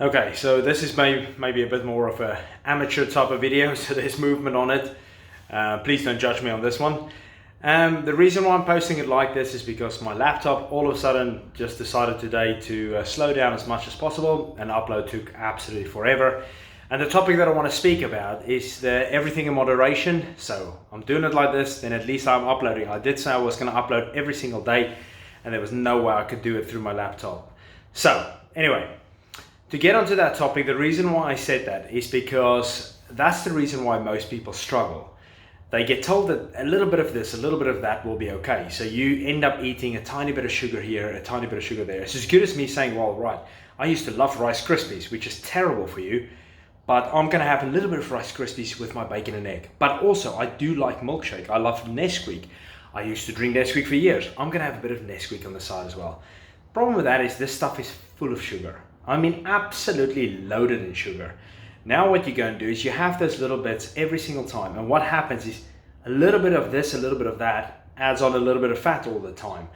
Okay, so this is maybe a bit more of a amateur type of video, so there's movement on it. Please don't judge me on this one. The reason why I'm posting it like this is because my laptop all of a sudden just decided today to slow down as much as possible, and upload took absolutely forever. And the topic that I want to speak about is the everything in moderation. So I'm doing it like this, then at least I'm uploading. I did say I was going to upload every single day, and there was no way I could do it through my laptop. So anyway, to get onto that topic, the reason why I said that is because that's the reason why most people struggle. They get told that a little bit of this, a little bit of that will be okay. So you end up eating a tiny bit of sugar here, a tiny bit of sugar there. It's as good as me saying, well, right, I used to love Rice Krispies, which is terrible for you, but I'm gonna have a little bit of Rice Krispies with my bacon and egg. But also, I do like milkshake. I love Nesquik. I used to drink Nesquik for years. I'm gonna have a bit of Nesquik on the side as well. Problem with that is this stuff is full of sugar. I mean, absolutely loaded in sugar. Now what you're going to do is you have those little bits every single time, and what happens is a little bit of this, a little bit of that adds on a little bit of fat all the time.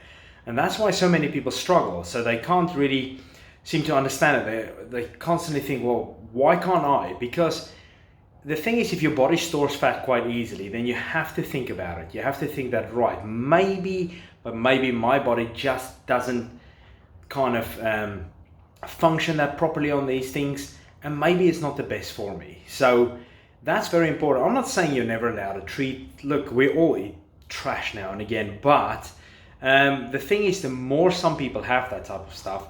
And that's why so many people struggle. So they can't really seem to understand it. They constantly think, well, why can't I? Because the thing is, if your body stores fat quite easily, then you have to think about it. You have to think that, right, maybe my body just doesn't kind of function that properly on these things, and maybe it's not the best for me. So that's very important. I'm not saying you're never allowed to treat. Look, we all eat trash now and again, but the thing is, the more some people have that type of stuff,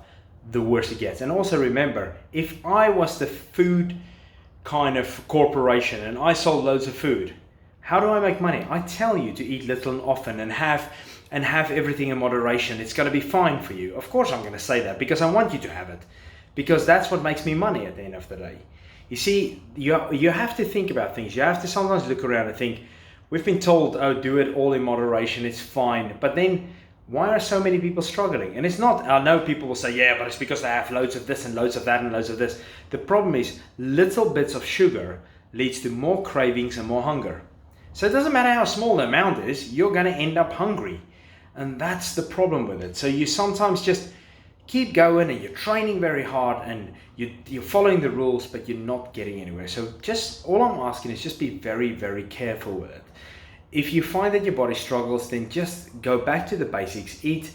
the worse it gets. And also remember, if I was the food kind of corporation and I sold loads of food, how do I make money? I tell you to eat little and often and have everything in moderation. It's going to be fine for you. Of course I'm going to say that because I want you to have it, because that's what makes me money at the end of the day. You see, you have to think about things. You have to sometimes look around and think, we've been told, oh, do it all in moderation, it's fine. But then why are so many people struggling? And it's not, I know people will say, yeah, but it's because they have loads of this and loads of that and loads of this. The problem is little bits of sugar leads to more cravings and more hunger. So it doesn't matter how small the amount is, you're going to end up hungry. And that's the problem with it. So you sometimes just keep going and you're training very hard and you're following the rules, but you're not getting anywhere. So just all I'm asking is just be very, very careful with it. If you find that your body struggles, then just go back to the basics. Eat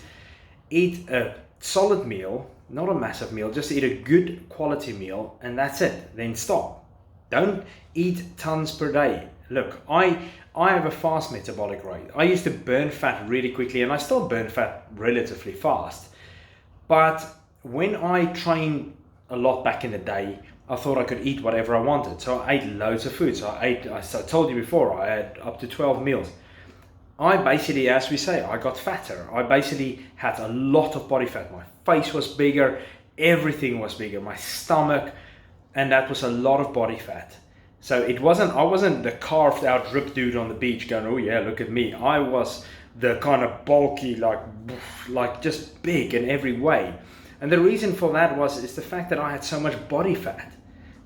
a solid meal, not a massive meal, just eat a good quality meal, and that's it. Then stop. Don't eat tons per day. Look, I have a fast metabolic rate. I used to burn fat really quickly, and I still burn fat relatively fast. But when I trained a lot back in the day, I thought I could eat whatever I wanted. So I ate loads of food. So I told you before, I had up to 12 meals. I basically, as we say, I got fatter. I basically had a lot of body fat. My face was bigger, everything was bigger, my stomach, and that was a lot of body fat. So I wasn't the carved out ripped dude on the beach going, oh yeah, look at me. I was the kind of bulky, like just big in every way. And the reason for that is the fact that I had so much body fat.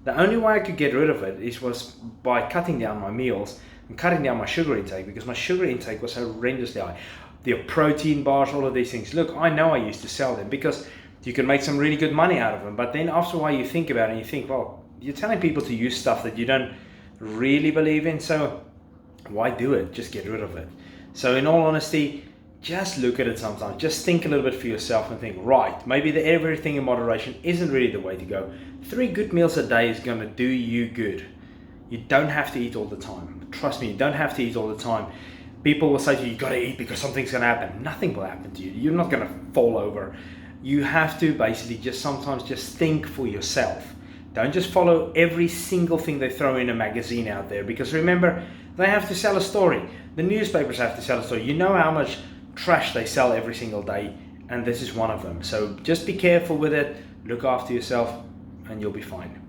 The only way I could get rid of it was by cutting down my meals and cutting down my sugar intake, because my sugar intake was horrendously high. The protein bars, all of these things. Look, I know I used to sell them because you can make some really good money out of them. But then after a while you think about it and you think, well, you're telling people to use stuff that you don't really believe in, so why do it? Just get rid of it. So in all honesty, just look at it sometimes. Just think a little bit for yourself and think, right, maybe the everything in moderation isn't really the way to go. 3 good meals a day is going to do you good. You don't have to eat all the time. Trust me, you don't have to eat all the time. People will say to you, you got to eat because something's going to happen. Nothing will happen to you. You're not going to fall over. You have to basically sometimes just think for yourself. Don't just follow every single thing they throw in a magazine out there, because remember, they have to sell a story. The newspapers have to sell a story. You know how much trash they sell every single day, and this is one of them. So just be careful with it, look after yourself, and you'll be fine.